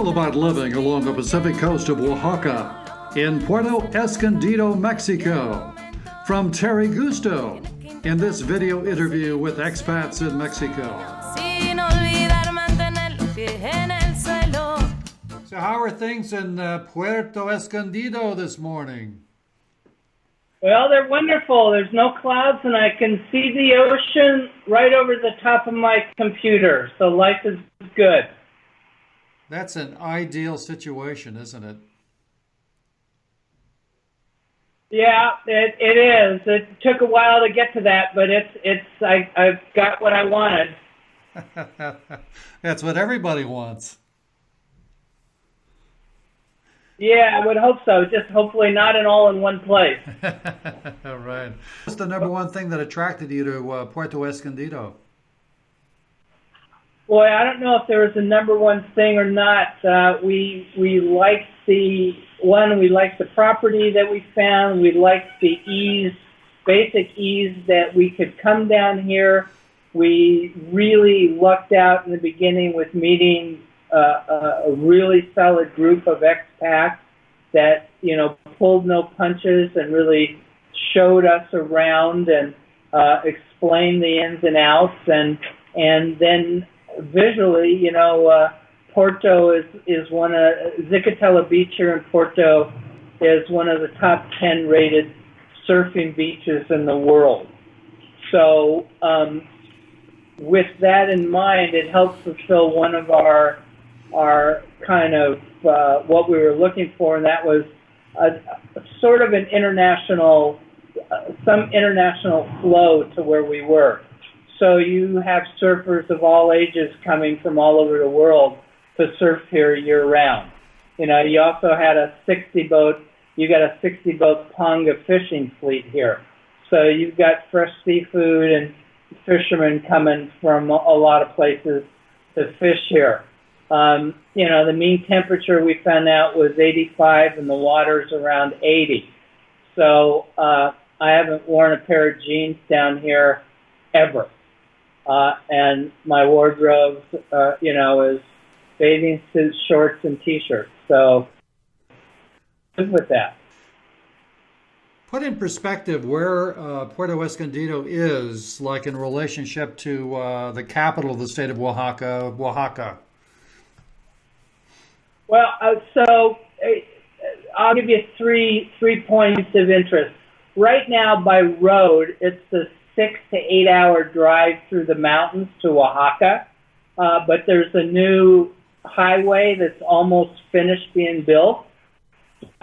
all about living along the Pacific coast of Oaxaca in Puerto Escondido, Mexico. From Terry Gusto in this video interview with expats in Mexico. So how are things in Puerto Escondido this morning? Well, they're wonderful. There's no clouds, and I can see the ocean right over the top of my computer. So life is good. That's an ideal situation, isn't it? Yeah, it is. It took a while to get to that, but I've got what I wanted. That's what everybody wants. Yeah, I would hope so. Just hopefully not all in one place. All right. What's the number one thing that attracted you to Puerto Escondido? Boy, I don't know if there was a number one thing or not. We liked we liked the property that we found. We liked the basic ease that we could come down here. We really lucked out in the beginning with meeting a really solid group of expats that, pulled no punches and really showed us around and explained the ins and outs. And then visually, Porto is Zicatela Beach here in Porto is one of the top 10 rated surfing beaches in the world. So with that in mind, it helps fulfill one of our kind of what we were looking for, and that was sort of an some international flow to where we were. So you have surfers of all ages coming from all over the world to surf here year round. You also had a 60-boat Ponga fishing fleet here. So you've got fresh seafood and fishermen coming from a lot of places to fish here. The mean temperature we found out was 85 and the water's around 80. So I haven't worn a pair of jeans down here ever. And my wardrobe, is bathing suits, shorts, and T-shirts. So good with that. Put in perspective where Puerto Escondido is, like in relationship to the capital of the state of Oaxaca. Well, so I'll give you three points of interest. Right now, by road, it's the 6 to 8 hour drive through the mountains to Oaxaca, but there's a new highway that's almost finished being built.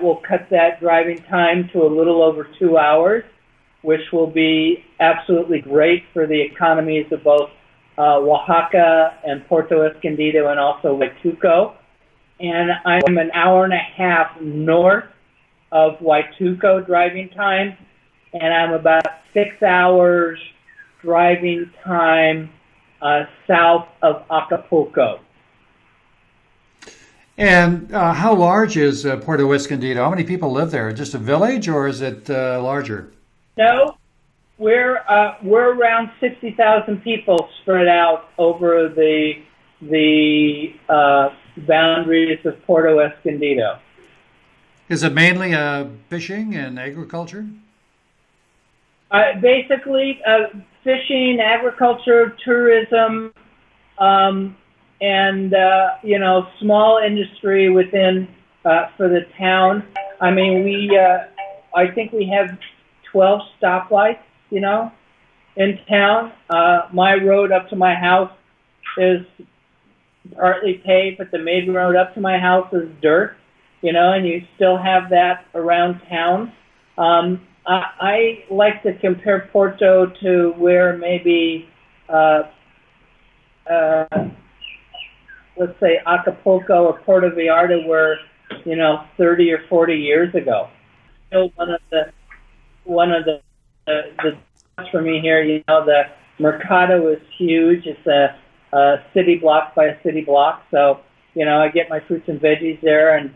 We'll cut that driving time to a little over 2 hours, which will be absolutely great for the economies of both Oaxaca and Puerto Escondido and also Huaytuco. And I'm an hour and a half north of Huaytuco driving time, and I'm about 6 hours driving time south of Acapulco. And how large is Puerto Escondido? How many people live there? Just a village, or is it larger? No, we're around 60,000 people spread out over the boundaries of Puerto Escondido. Is it mainly fishing and agriculture? Basically, fishing, agriculture, tourism, and small industry within for the town. I mean, I think we have 12 stoplights, in town. My road up to my house is partly paved, but the main road up to my house is dirt, and you still have that around town. I like to compare Porto to where maybe, let's say Acapulco or Puerto Vallarta were, 30 or 40 years ago. Still one of the for me here, the Mercado is huge. It's a city block by a city block. So, I get my fruits and veggies there, and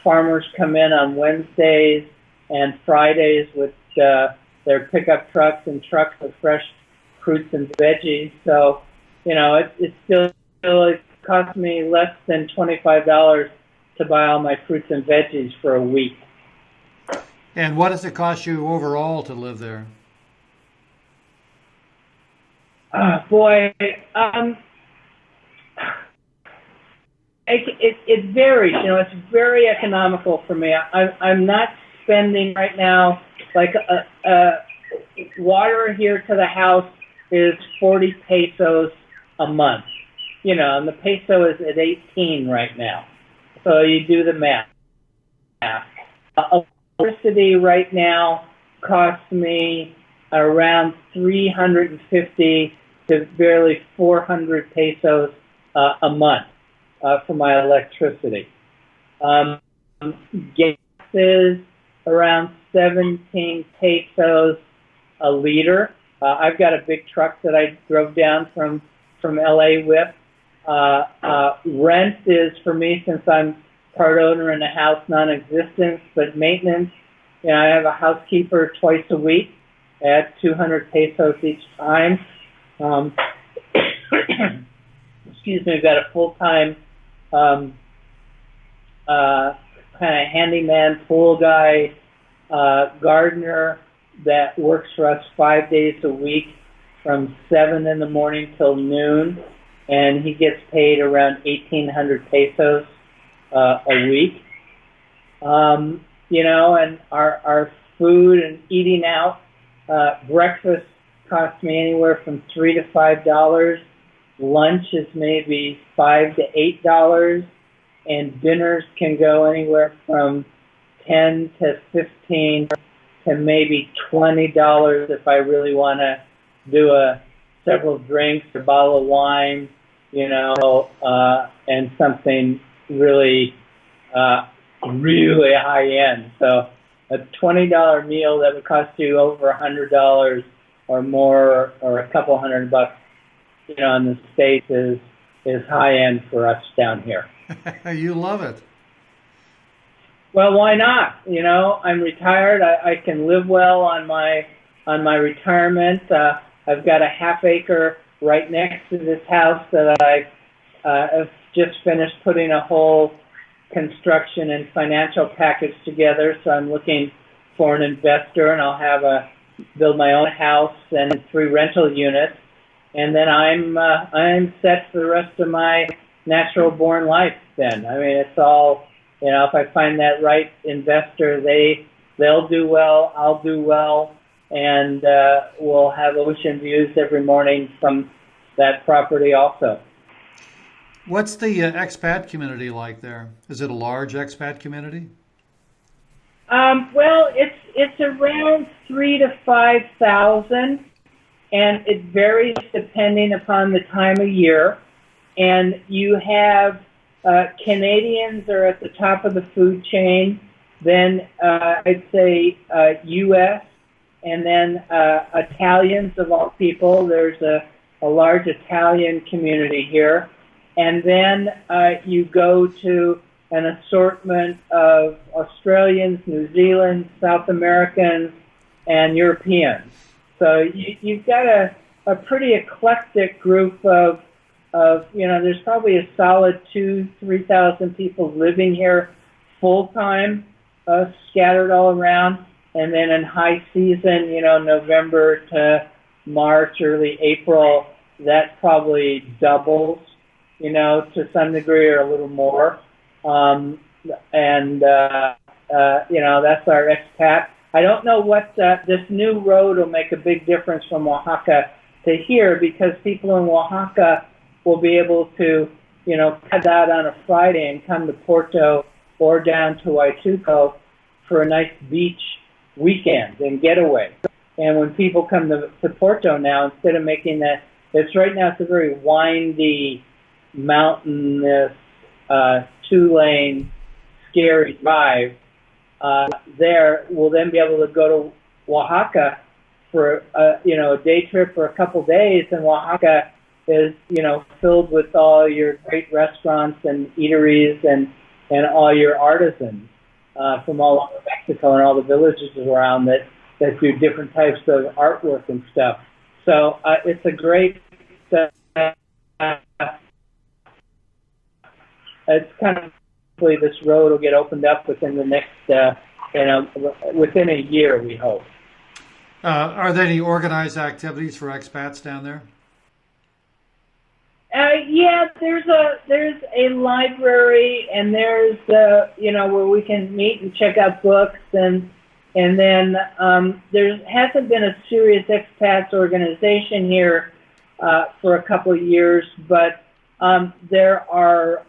farmers come in on Wednesdays and Fridays with their pickup trucks and trucks of fresh fruits and veggies. So, it's still cost me less than $25 to buy all my fruits and veggies for a week. And what does it cost you overall to live there? Boy, it varies. It's very economical for me. I'm not spending right now, like water here to the house is 40 pesos a month. And the peso is at 18 right now. So you do the math. Electricity right now costs me around 350 to barely 400 pesos a month for my electricity. Gas is around 17 pesos a liter. I've got a big truck that I drove down from LA with. Rent is, for me, since I'm part owner in a house, non-existent, but maintenance, I have a housekeeper twice a week at 200 pesos each time. Excuse me, I've got a full-time kind of handyman, pool guy, gardener that works for us 5 days a week from 7 in the morning till noon, and he gets paid around 1,800 pesos a week. And our food and eating out, breakfast costs me anywhere from $3 to $5. Lunch is maybe $5 to $8, and dinners can go anywhere from $10 to $15 to maybe $20 if I really want to do several drinks, a bottle of wine, and something really high end. So a $20 meal that would cost you over $100 or more, or a couple $100, in the States is high end for us down here. You love it. Well, why not? I'm retired. I can live well on my retirement. I've got a half acre right next to this house that I have just finished putting a whole construction and financial package together. So I'm looking for an investor, and I'll build my own house and 3 rental units, and then I'm set for the rest of my natural born life. Then it's all. If I find that right investor, they'll do well, I'll do well, and we'll have ocean views every morning from that property also. What's the expat community like there? Is it a large expat community? Well, it's around 3,000 to 5,000, and it varies depending upon the time of year. And you have Canadians are at the top of the food chain, then I'd say U.S., and then Italians of all people. There's a large Italian community here. And then you go to an assortment of Australians, New Zealand, South Americans, and Europeans. So you've got a pretty eclectic group of there's probably a solid 2,000-3,000 people living here full time, scattered all around. And then in high season, November to March, early April, that probably doubles, to some degree or a little more. That's our expat. I don't know what this new road will make a big difference from Oaxaca to here, because people in Oaxaca will be able to, cut out on a Friday and come to Porto or down to Huaytuco for a nice beach weekend and getaway. And when people come to Porto now, instead of making that, it's a very windy, mountainous, 2-lane, scary drive. There, we'll then be able to go to Oaxaca for a day trip for a couple days, and Oaxaca is filled with all your great restaurants and eateries and all your artisans from all over Mexico and all the villages around that do different types of artwork and stuff. So it's a great it's kind of hopefully this road will get opened up within the next, within a year, we hope. Are there any organized activities for expats down there? Yeah, there's a library, and there's where we can meet and check out books, and then there hasn't been a serious expats organization here for a couple of years, but there are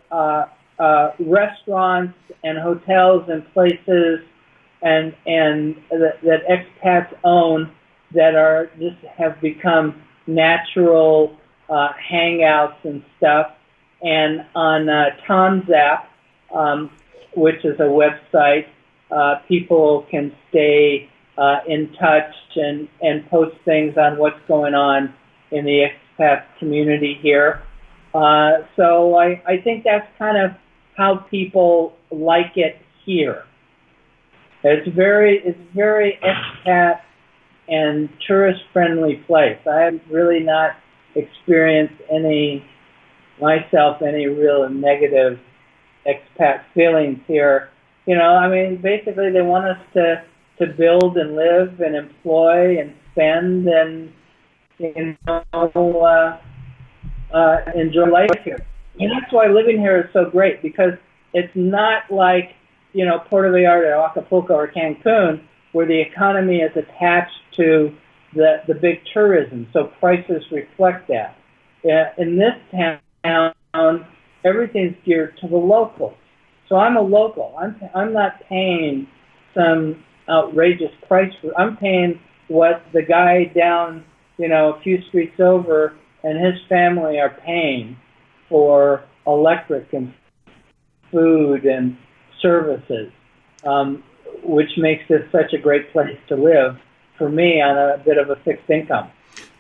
restaurants and hotels and places and that expats own that are just have become natural hangouts and stuff. And on Tom's app, which is a website, people can stay in touch and post things on what's going on in the expat community here. So I think that's kind of how people like it here. It's very expat and tourist friendly place. I have really not experienced any real negative expat feelings here. Basically they want us to build and live and employ and spend and enjoy life here. And that's why living here is so great, because it's not like, Puerto Vallarta or Acapulco or Cancun, where the economy is attached to the big tourism, so prices reflect that. In this town, everything's geared to the locals. So I'm a local. I'm not paying some outrageous price I'm paying what the guy down, a few streets over and his family are paying for electric and food and services, which makes this such a great place to live for me on a bit of a fixed income.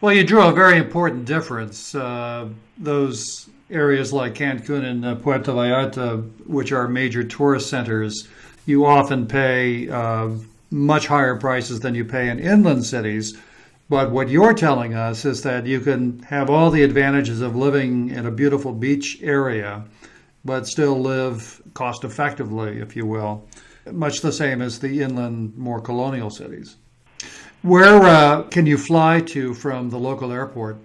Well, you drew a very important difference. Those areas like Cancun and Puerto Vallarta, which are major tourist centers, you often pay much higher prices than you pay in inland cities. But what you're telling us is that you can have all the advantages of living in a beautiful beach area, but still live cost effectively, if you will, much the same as the inland, more colonial cities. Where can you fly to from the local airport?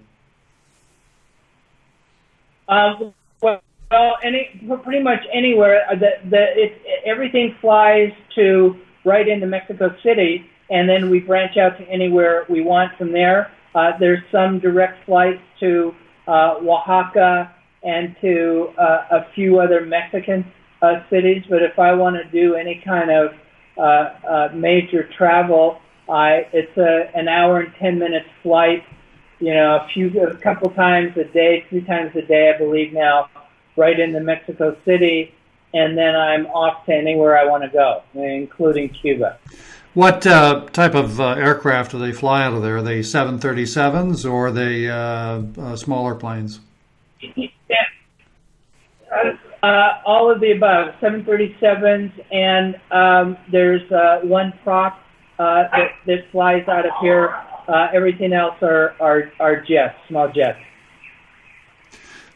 Pretty much anywhere. Everything flies to right into Mexico City, and then we branch out to anywhere we want from there. There's some direct flights to Oaxaca and to a few other Mexican cities, but if I want to do any kind of major travel, it's an hour and 10 minutes flight, a couple times a day, 3 times a day, I believe now, right into Mexico City, and then I'm off to anywhere I want to go, including Cuba. What type of aircraft do they fly out of there? Are they 737s or are they smaller planes? All of the above, 737s, and there's one prop that flies out of here. Everything else are jets, small jets.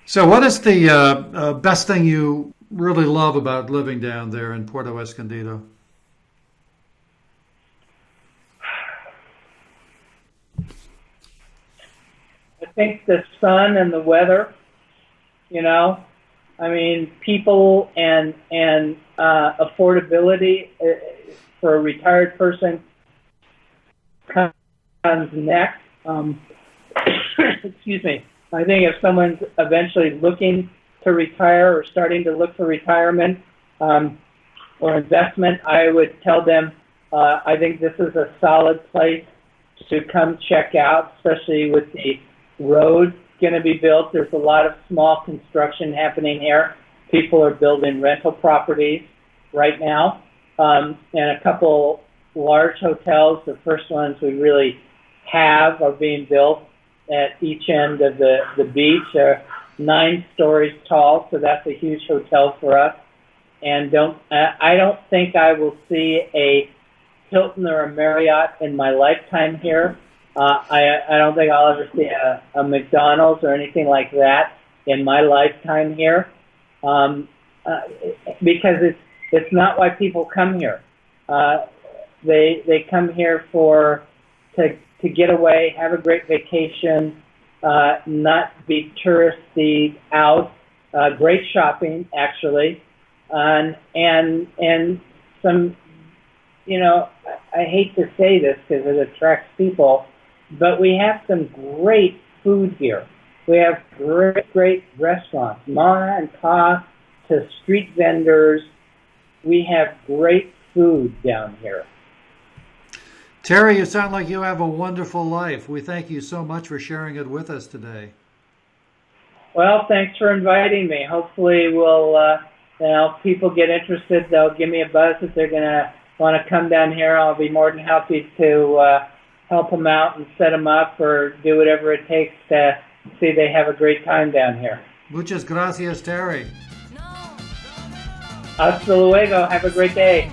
So what is the best thing you really love about living down there in Puerto Escondido? I think the sun and the weather, people and affordability for a retired person comes next. Excuse me. I think if someone's eventually looking to retire or starting to look for retirement or investment, I would tell them I think this is a solid place to come check out, especially with the road going to be built. There's a lot of small construction happening here. People are building rental properties right now, and a couple large hotels. The first ones we really have are being built at each end of the beach. They're 9 stories tall, so that's a huge hotel for us. And I don't think I will see a Hilton or a Marriott in my lifetime here. I don't think I'll ever see a McDonald's or anything like that in my lifetime here. because it's not why people come here. They come here to get away, have a great vacation, not be touristy out, great shopping actually, and some, I hate to say this because it attracts people, but we have some great food here. We have great restaurants, ma and pa to street vendors. We have great food down here. Terry, you sound like you have a wonderful life. We thank you so much for sharing it with us today. Well, thanks for inviting me. Hopefully if people get interested, they'll give me a buzz if they're going to want to come down here. I'll be more than happy to help them out and set them up or do whatever it takes to see they have a great time down here. Muchas gracias, Terry. Hasta luego. Have a great day.